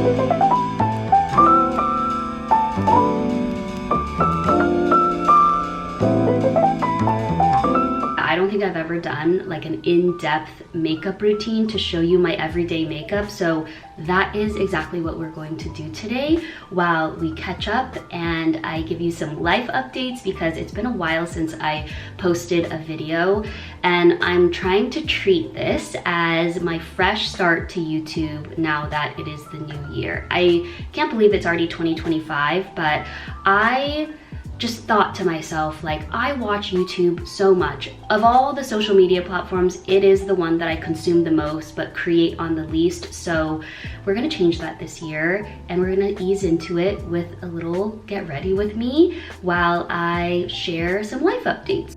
I don't think I've ever done like an in-depth makeup routine to show you my everyday makeup, so that is exactly what we're going to do today while we catch up and I give you some life updates, because it's been a while since I posted a video and I'm trying to treat this as my fresh start to YouTube now that it is the new year. I can't believe it's already 2025, but I just thought to myself, like, I watch YouTube so much. Of all the social media platforms, it is the one that I consume the most but create on the least. So we're gonna change that this year and we're gonna ease into it with a little get ready with me while I share some life updates.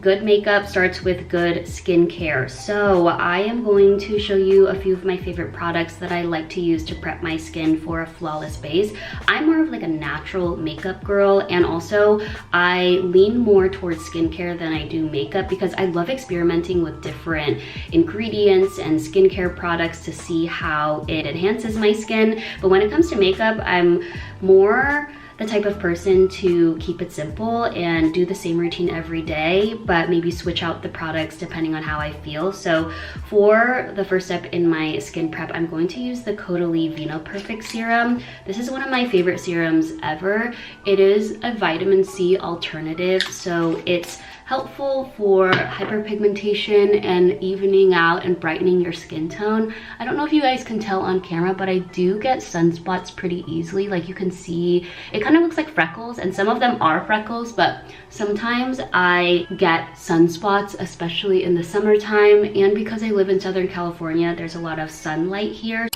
Good makeup starts with good skincare. So I am going to show you a few of my favorite products that I like to use to prep my skin for a flawless base. I'm more of like a natural makeup girl, and also I lean more towards skincare than I do makeup because I love experimenting with different ingredients and skincare products to see how it enhances my skin. But when it comes to makeup, I'm more the type of person to keep it simple and do the same routine every day, but maybe switch out the products depending on how I feel. So for the first step in my skin prep, I'm going to use the Caudalie Vino Perfect Serum. This is one of my favorite serums ever. It is a vitamin C alternative, so it's helpful for hyperpigmentation and evening out and brightening your skin tone. I don't know if you guys can tell on camera, but I do get sunspots pretty easily. Like, you can see, it kind of looks like freckles, and some of them are freckles, but sometimes I get sunspots, especially in the summertime. And because I live in Southern California, there's a lot of sunlight here.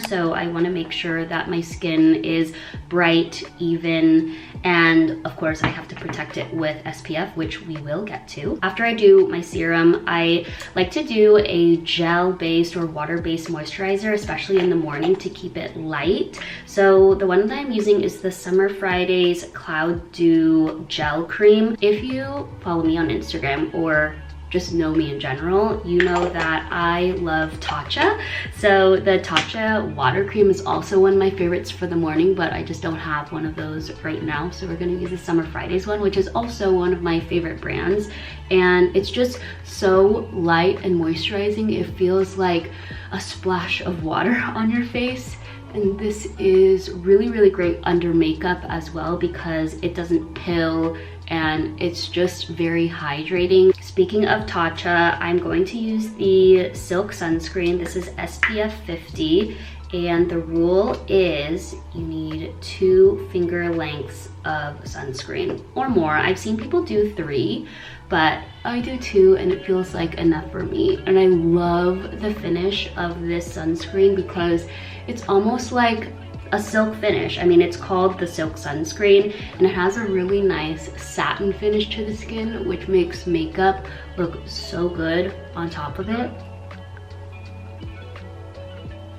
So I want to make sure that my skin is bright, even, and of course I have to protect it with SPF, which we will get to. After I do my serum, I like to do a gel-based or water-based moisturizer, especially in the morning, to keep it light. So the one that I'm using is the Summer Fridays Cloud Dew Gel Cream. If you follow me on Instagram or just know me in general, you know that I love Tatcha. So the Tatcha water cream is also one of my favorites for the morning, but I just don't have one of those right now. So we're gonna use the Summer Fridays one, which is also one of my favorite brands. And it's just so light and moisturizing. It feels like a splash of water on your face. And this is really, really great under makeup as well because it doesn't pill and it's just very hydrating. Speaking of Tatcha, I'm going to use the Silk Sunscreen. This is SPF 50, and the rule is you need 2 finger lengths of sunscreen or more. I've seen people do 3, but I do 2 and it feels like enough for me. And I love the finish of this sunscreen because it's almost like a silk finish. I mean, it's called the Silk Sunscreen and it has a really nice satin finish to the skin, which makes makeup look so good on top of it.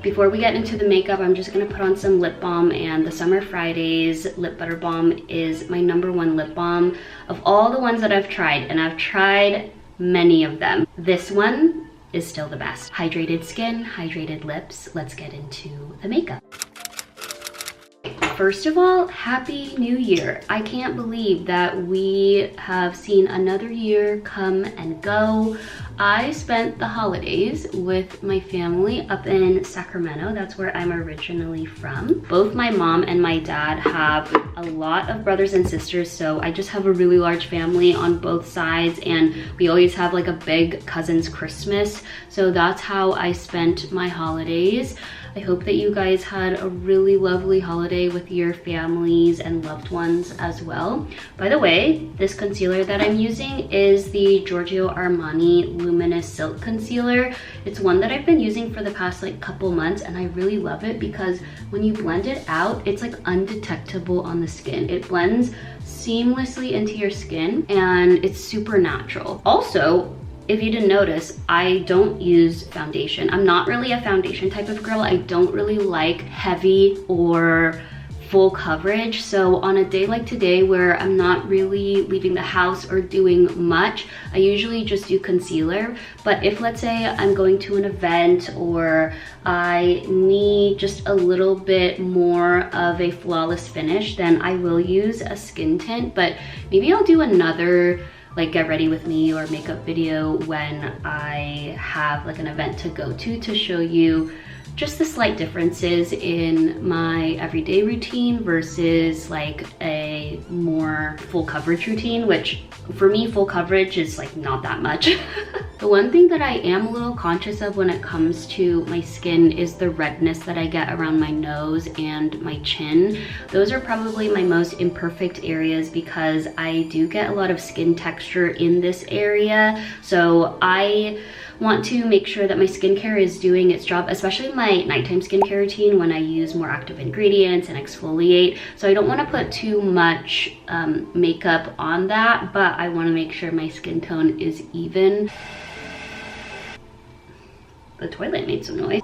Before we get into the makeup, I'm just gonna put on some lip balm, and the Summer Fridays Lip Butter Balm is my #1 lip balm of all the ones that I've tried, and I've tried many of them. This one is still the best. Hydrated skin, hydrated lips. Let's get into the makeup. First of all, Happy New Year. I can't believe that we have seen another year come and go. I spent the holidays with my family up in Sacramento. That's where I'm originally from. Both my mom and my dad have a lot of brothers and sisters, so I just have a really large family on both sides, and we always have like a big cousin's Christmas. So that's how I spent my holidays. I hope that you guys had a really lovely holiday with your families and loved ones as well. By the way, this concealer that I'm using is the Giorgio Armani Luminous Silk Concealer. It's one that I've been using for the past like couple months, and I really love it because when you blend it out, it's like undetectable on the skin. It blends seamlessly into your skin and it's super natural. Also, if you didn't notice, I don't use foundation. I'm not really a foundation type of girl. I don't really like heavy or full coverage. So on a day like today where I'm not really leaving the house or doing much, I usually just do concealer. But if, let's say, I'm going to an event or I need just a little bit more of a flawless finish, then I will use a skin tint. But maybe I'll do another like get ready with me or makeup video when I have like an event to go to show you just the slight differences in my everyday routine versus like a more full coverage routine, which for me, full coverage is like not that much. The one thing that I am a little conscious of when it comes to my skin is the redness that I get around my nose and my chin. Those are probably my most imperfect areas because I do get a lot of skin texture in this area. So I want to make sure that my skincare is doing its job, especially my nighttime skincare routine when I use more active ingredients and exfoliate. So I don't want to put too much makeup on that, but I want to make sure my skin tone is even. The toilet made some noise.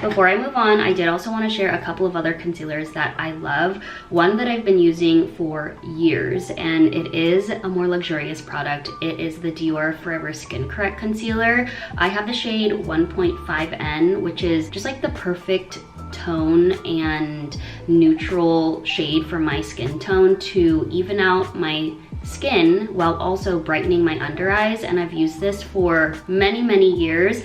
Before I move on, I did also want to share a couple of other concealers that I love. One that I've been using for years, and it is a more luxurious product. It is the Dior Forever Skin Correct Concealer. I have the shade 1.5N, which is just like the perfect tone and neutral shade for my skin tone to even out my skin while also brightening my under eyes. And I've used this for many years.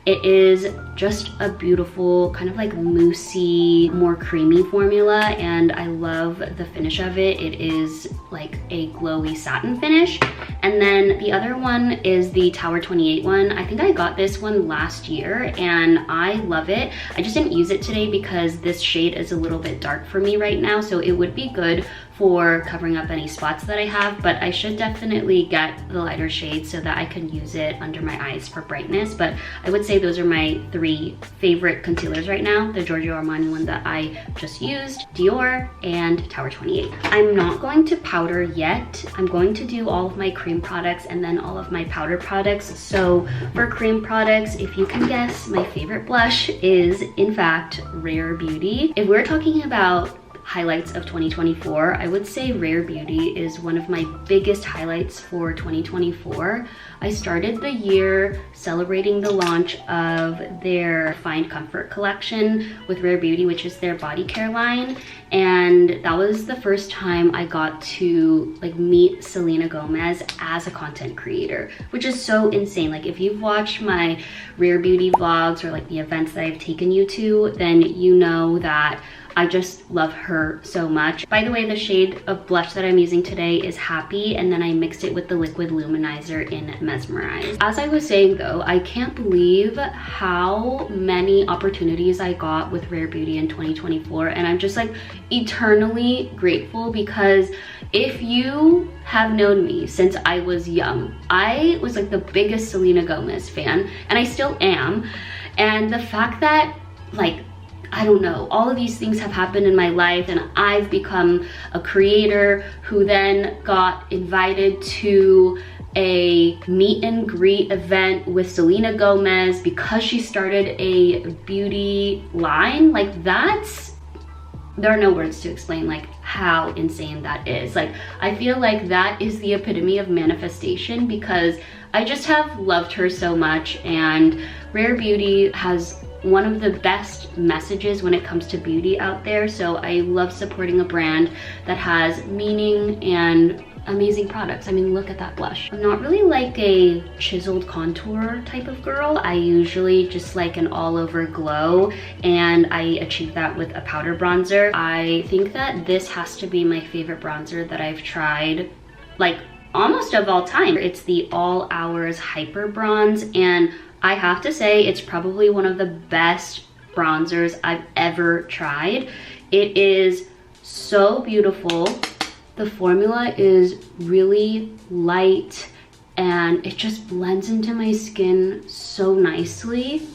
It is just a beautiful kind of like moussey, more creamy formula, and I love the finish of it. It is like a glowy satin finish. And then the other one is the Tower 28 one. I think I got this one last year and I love it. I just didn't use it today because this shade is a little bit dark for me right now, so it would be good for covering up any spots that I have, but I should definitely get the lighter shade so that I can use it under my eyes for brightness. But I would say those are my three favorite concealers right now: the Giorgio Armani one that I just used, Dior, and Tower 28. I'm not going to powder yet. I'm going to do all of my cream products and then all of my powder products. So for cream products, if you can guess, my favorite blush is in fact Rare Beauty. If we're talking about highlights of 2024, I would say Rare Beauty is one of my biggest highlights for 2024. I started the year celebrating the launch of their Find Comfort collection with Rare Beauty, which is their body care line. And that was the first time I got to like meet Selena Gomez as a content creator, which is so insane. Like if you've watched my Rare Beauty vlogs or like the events that I've taken you to, then you know that I just love her so much. By the way, the shade of blush that I'm using today is Happy, and then I mixed it with the liquid luminizer in Mesmerize. As I was saying though, I can't believe how many opportunities I got with Rare Beauty in 2024, and I'm just like eternally grateful because if you have known me since I was young, I was like the biggest Selena Gomez fan, and I still am. And the fact that like, I don't know, all of these things have happened in my life and I've become a creator who then got invited to a meet and greet event with Selena Gomez because she started a beauty line. Like that's, there are no words to explain like how insane that is. Like I feel like that is the epitome of manifestation because I just have loved her so much, and Rare Beauty has one of the best messages when it comes to beauty out there. So I love supporting a brand that has meaning and amazing products. I mean, look at that blush. I'm not really like a chiseled contour type of girl. I usually just like an all over glow, and I achieve that with a powder bronzer. I think that this has to be my favorite bronzer that I've tried, like almost of all time. It's the All Hours Hyper Bronze, and I have to say it's probably one of the best bronzers I've ever tried. It is so beautiful. The formula is really light and it just blends into my skin so nicely.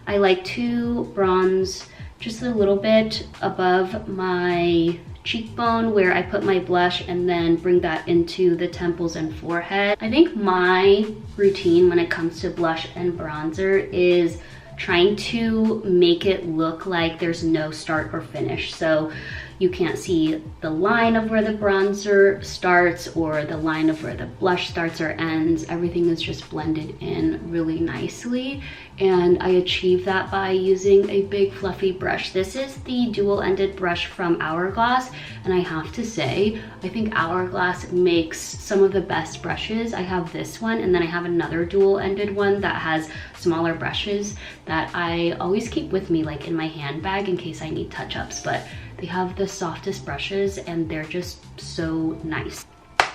I like to bronze just a little bit above my cheekbone where I put my blush and then bring that into the temples and forehead. I think my routine when it comes to blush and bronzer is trying to make it look like there's no start or finish. So you can't see the line of where the bronzer starts or the line of where the blush starts or ends. Everything is just blended in really nicely. And I achieve that by using a big fluffy brush. This is the dual-ended brush from Hourglass, and I have to say, I think Hourglass makes some of the best brushes. I have this one, and then I have another dual-ended one that has smaller brushes that I always keep with me, like in my handbag in case I need touch-ups, but they have the softest brushes and they're just so nice.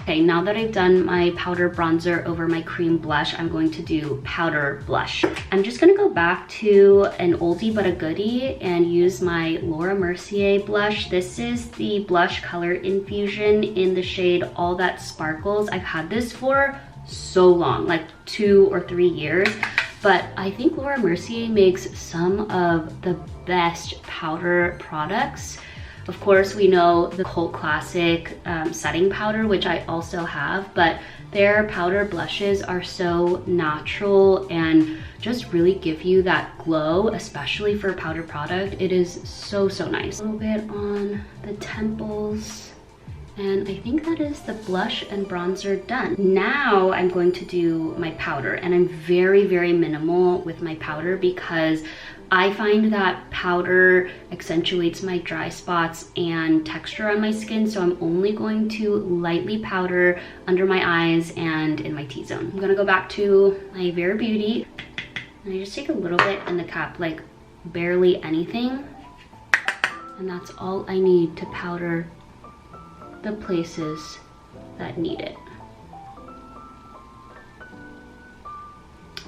Okay, now that I've done my powder bronzer over my cream blush, I'm going to do powder blush. I'm just gonna go back to an oldie but a goodie and use my Laura Mercier blush. This is the blush color infusion in the shade All That Sparkles. I've had this for so long, like 2 or 3 years, but I think Laura Mercier makes some of the best powder products. Of course, we know the cult classic setting powder, which I also have, but their powder blushes are so natural and just really give you that glow, especially for a powder product. It is so, so nice. A little bit on the temples. And I think that is the blush and bronzer done. Now I'm going to do my powder, and I'm very, very minimal with my powder because I find that powder accentuates my dry spots and texture on my skin, so I'm only going to lightly powder under my eyes and in my T-zone. I'm gonna go back to my Vera Beauty, and I just take a little bit in the cap, like barely anything, and that's all I need to powder the places that need it.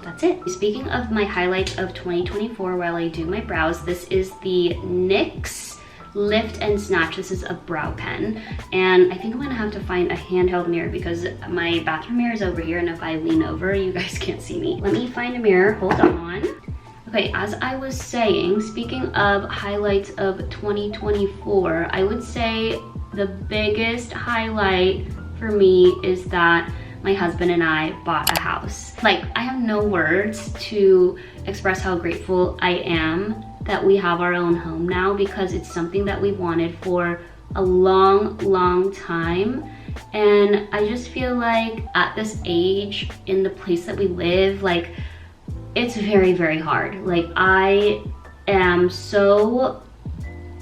That's it. Speaking of my highlights of 2024 while I do my brows, this is the NYX Lift and Snatch. This is a brow pen, and I think I'm gonna have to find a handheld mirror because my bathroom mirror is over here, and if I lean over, you guys can't see me. Let me find a mirror, hold on. Okay, as I was saying, speaking of highlights of 2024, I would say the biggest highlight for me is that my husband and I bought a house. Like, I have no words to express how grateful I am that we have our own home now, because it's something that we wanted for a long, long time. And I just feel like at this age, in the place that we live, like, it's very, very hard. Like, I am so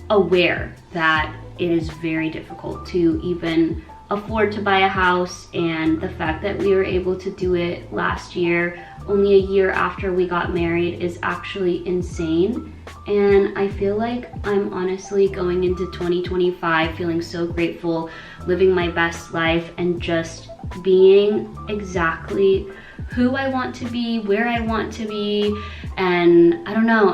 aware that it is very difficult to even afford to buy a house, and the fact that we were able to do it last year, only a year after we got married, is actually insane. And I feel like I'm honestly going into 2025 feeling so grateful, living my best life, and just being exactly who I want to be, where I want to be. And I don't know,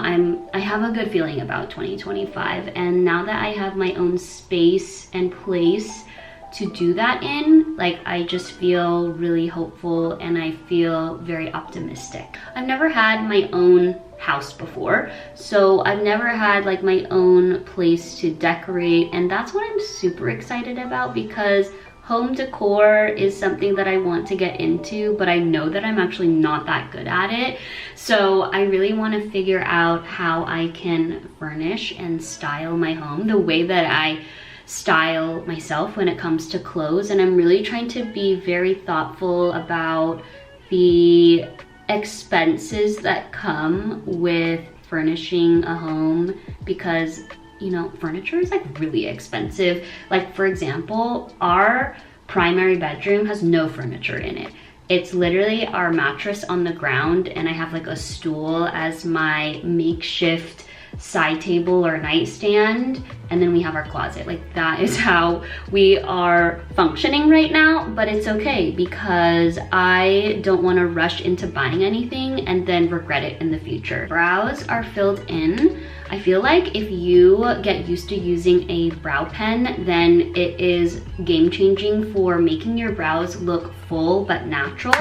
I have a good feeling about 2025. And now that I have my own space and place to do that in, like, I just feel really hopeful and I feel very optimistic. I've never had my own house before, so I've never had like my own place to decorate, and that's what I'm super excited about, because home decor is something that I want to get into, but I know that I'm actually not that good at it. So I really want to figure out how I can furnish and style my home the way that I style myself when it comes to clothes. And I'm really trying to be very thoughtful about the expenses that come with furnishing a home, because, you know, furniture is like really expensive. Like, for example, our primary bedroom has no furniture in it. It's literally our mattress on the ground, and I have like a stool as my makeshift side table or nightstand, and then we have our closet. Like, that is how we are functioning right now, but it's okay because I don't want to rush into buying anything and then regret it in the future. Brows are filled in. I feel like if you get used to using a brow pen, then it is game-changing for making your brows look full but natural.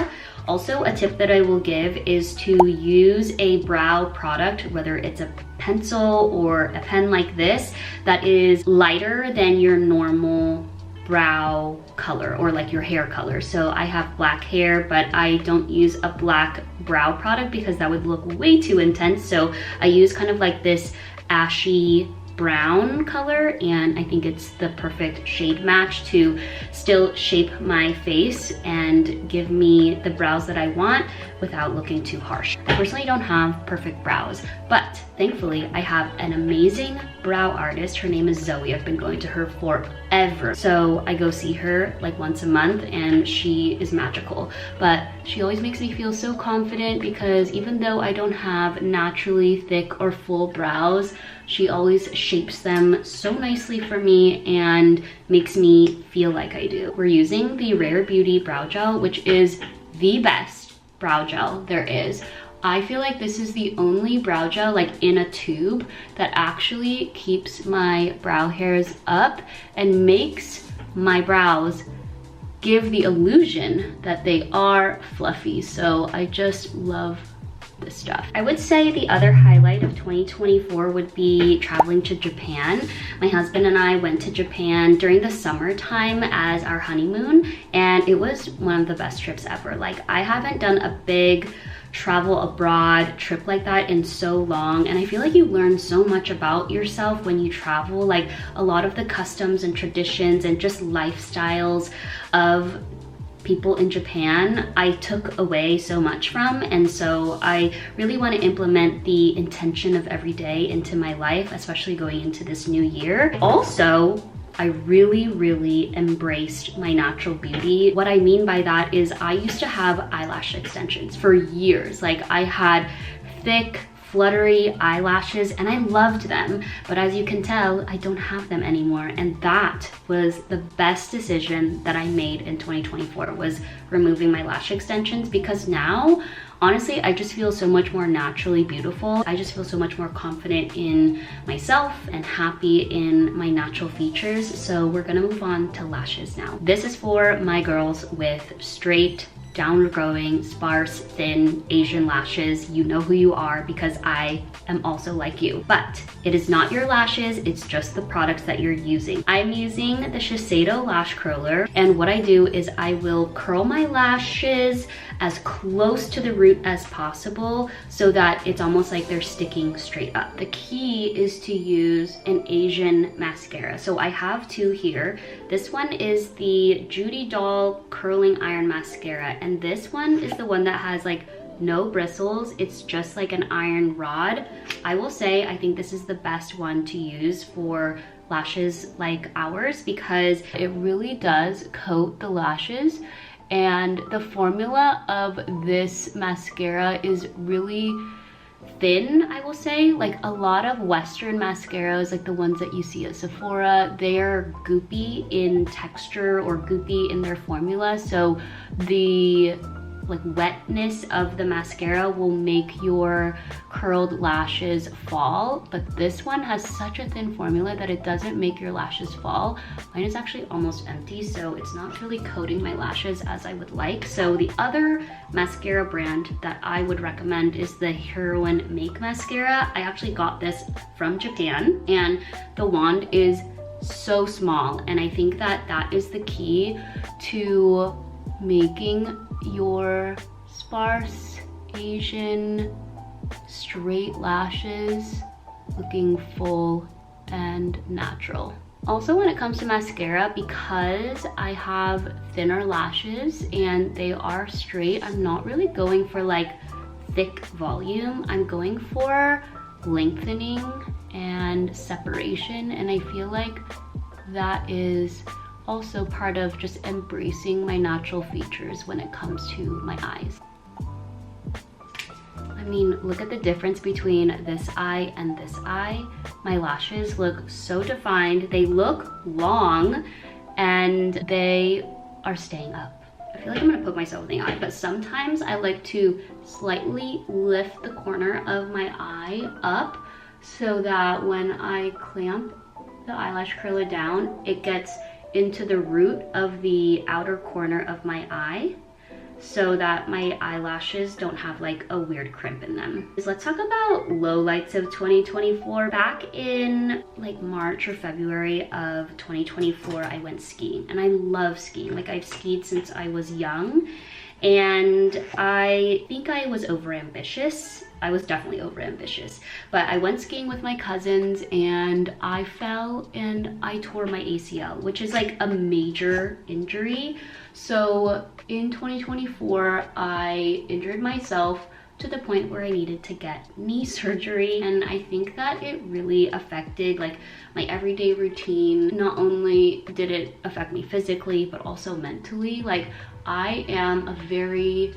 Also, a tip that I will give is to use a brow product, whether it's a pencil or a pen like this, that is lighter than your normal brow color or like your hair color. So I have black hair, but I don't use a black brow product because that would look way too intense. So I use kind of like this ashy brown color, and I think it's the perfect shade match to still shape my face and give me the brows that I want without looking too harsh. I personally don't have perfect brows, but thankfully I have an amazing brow artist. Her name is Zoe. I've been going to her forever. So I go see her like once a month and she is magical. But she always makes me feel so confident because even though I don't have naturally thick or full brows, she always shapes them so nicely for me and makes me feel like I do. We're using the Rare Beauty Brow Gel, which is the best brow gel there is. I feel like this is the only brow gel like in a tube that actually keeps my brow hairs up and makes my brows give the illusion that they are fluffy. So I just love this stuff. I would say the other highlight of 2024 would be traveling to Japan. My husband and I went to Japan during the summertime as our honeymoon, and it was one of the best trips ever. Like, I haven't done a big travel abroad trip like that in so long, and I feel like you learn so much about yourself when you travel. Like, a lot of the customs and traditions and just lifestyles of people in Japan, I took away so much from, and so I really want to implement the intention of every day into my life, especially going into this new year. Also, I really embraced my natural beauty. What I mean by that is I used to have eyelash extensions for years. Like, I had thick, fluttery eyelashes and I loved them, but as you can tell, I don't have them anymore, and that was the best decision that I made in 2024, was removing my lash extensions, because now honestly I just feel so much more naturally beautiful. I just feel so much more confident in myself and happy in my natural features. So we're gonna move on to lashes now. This is for my girls with straight, downward growing, sparse, thin Asian lashes. You know who you are because I am also like you. But it is not your lashes, it's just the products that you're using. I'm using the Shiseido Lash Curler, and what I do is I will curl my lashes as close to the root as possible so that it's almost like they're sticking straight up. The key is to use an Asian mascara. So I have two here. This one is the Judy Doll Curling Iron Mascara, and this one is the one that has like no bristles. It's just like an iron rod. I will say I think this is the best one to use for lashes like ours because it really does coat the lashes, and the formula of this mascara is really thin, I will say. Like, a lot of Western mascaras, like the ones that you see at Sephora, they're goopy in texture or goopy in their formula, so the like wetness of the mascara will make your curled lashes fall, but this one has such a thin formula that it doesn't make your lashes fall. Mine is actually almost empty, so it's not really coating my lashes as I would like. So the other mascara brand that I would recommend is the Heroine Make Mascara. I actually got this from Japan, and the wand is so small, and I think that that is the key to making your sparse Asian straight lashes looking full and natural. Also, when it comes to mascara, because I have thinner lashes and they are straight, I'm not really going for like thick volume. I'm going for lengthening and separation, and I feel like that is also part of just embracing my natural features when it comes to my eyes. I mean, look at the difference between this eye and this eye. My lashes look so defined, they look long, and they are staying up. I feel like I'm gonna poke myself in the eye, but sometimes I like to slightly lift the corner of my eye up so that when I clamp the eyelash curler down, it gets into the root of the outer corner of my eye so that my eyelashes don't have like a weird crimp in them. Let's talk about lowlights of 2024. Back in like March or February of 2024, I went skiing, and I love skiing. Like, I've skied since I was young, And I think I was overambitious. I was definitely overambitious, but I went skiing with my cousins and I fell and I tore my ACL, which is like a major injury. So in 2024, I injured myself to the point where I needed to get knee surgery. And I think that it really affected like my everyday routine. Not only did it affect me physically, but also mentally. Like, I am a very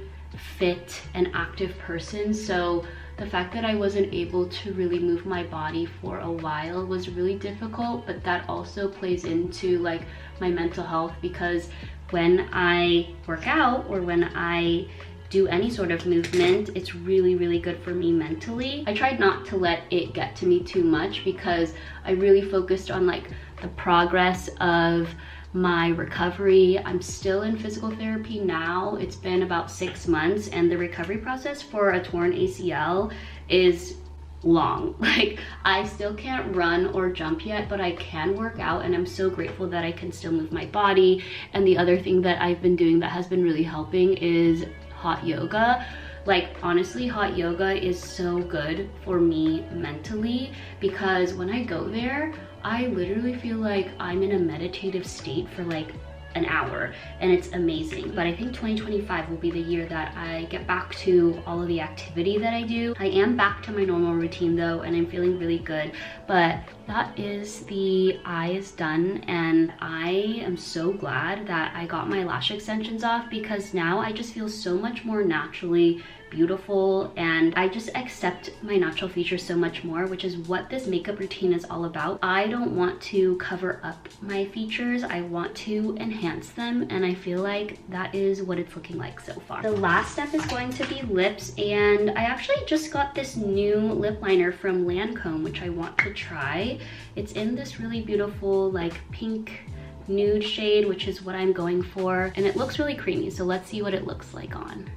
fit and active person, so the fact that I wasn't able to really move my body for a while was really difficult. But that also plays into like my mental health, because when I work out or when I do any sort of movement, it's really, really good for me mentally. I tried not to let it get to me too much because I really focused on like the progress of my recovery. I'm still in physical therapy now. It's been about 6 months, and the recovery process for a torn ACL is long. Like, I still can't run or jump yet, but I can work out, and I'm so grateful that I can still move my body. And the other thing that I've been doing that has been really helping is hot yoga. Like, honestly, hot yoga is so good for me mentally, because when I go there, I literally feel like I'm in a meditative state for like an hour, and it's amazing. But I think 2025 will be the year that I get back to all of the activity that I do. I am back to my normal routine though, and I'm feeling really good. But that is the eyes done, and I am so glad that I got my lash extensions off, because now I just feel so much more naturally beautiful, and I just accept my natural features so much more, which is what this makeup routine is all about. I don't want to cover up my features, I want to enhance them, and I feel like that is what it's looking like so far. The last step is going to be lips, and I actually just got this new lip liner from Lancome, which I want to try. It's in this really beautiful like pink nude shade, which is what I'm going for, and it looks really creamy, so let's see what it looks like on.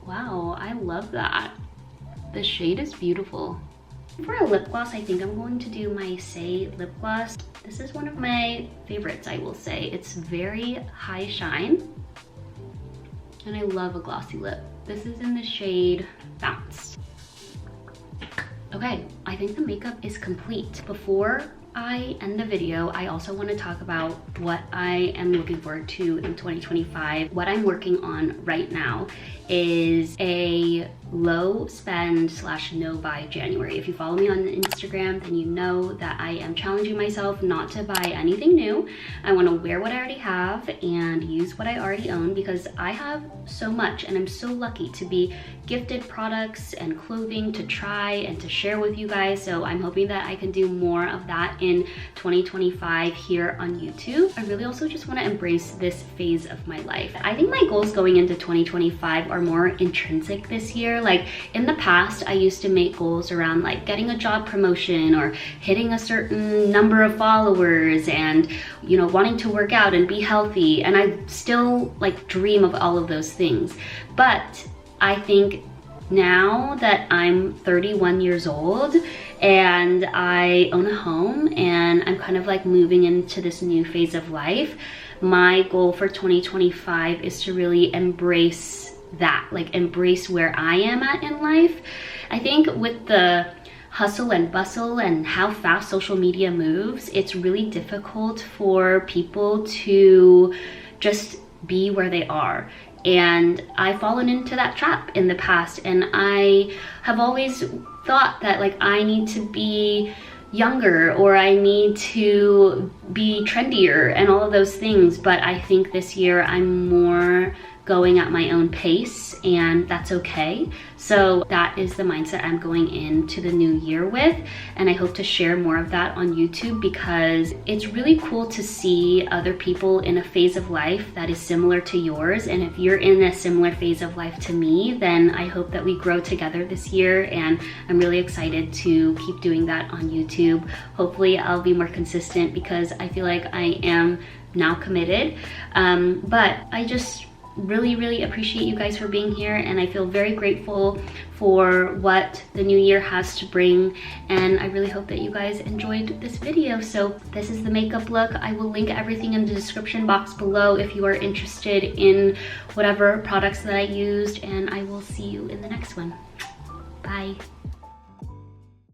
Wow, I love that. The shade is beautiful. For a lip gloss, I think I'm going to do my Say lip gloss. This is one of my favorites, I will say. It's very high shine, and I love a glossy lip. This is in the shade Bounce. Okay, I think the makeup is complete. Before I end the video, I also want to talk about what I am looking forward to in 2025. What I'm working on right now is a low spend / no buy January. If you follow me on Instagram, then you know that I am challenging myself not to buy anything new. I want to wear what I already have and use what I already own, because I have so much, and I'm so lucky to be gifted products and clothing to try and to share with you guys. So I'm hoping that I can do more of that in 2025 here on YouTube. I really also just want to embrace this phase of my life. I think my goals going into 2025 are more intrinsic this year. Like, in the past, I used to make goals around like getting a job promotion or hitting a certain number of followers and, you know, wanting to work out and be healthy. And I still like dream of all of those things. But I think now that I'm 31 years old and I own a home and I'm kind of like moving into this new phase of life, my goal for 2025 is to really embrace that, like embrace where I am at in life. I think with the hustle and bustle and how fast social media moves, it's really difficult for people to just be where they are. And I've fallen into that trap in the past, and I have always thought that like I need to be younger or I need to be trendier and all of those things. But I think this year I'm more going at my own pace, and that's okay. So that is the mindset I'm going into the new year with, and I hope to share more of that on YouTube, because it's really cool to see other people in a phase of life that is similar to yours. And if you're in a similar phase of life to me, then I hope that we grow together this year, and I'm really excited to keep doing that on YouTube. Hopefully I'll be more consistent, because I feel like I am now committed, but I just really appreciate you guys for being here, and I feel very grateful for what the new year has to bring, and I really hope that you guys enjoyed this video. So this is the makeup look. I will link everything in the description box below if you are interested in whatever products that I used, and I will see you in the next one. Bye.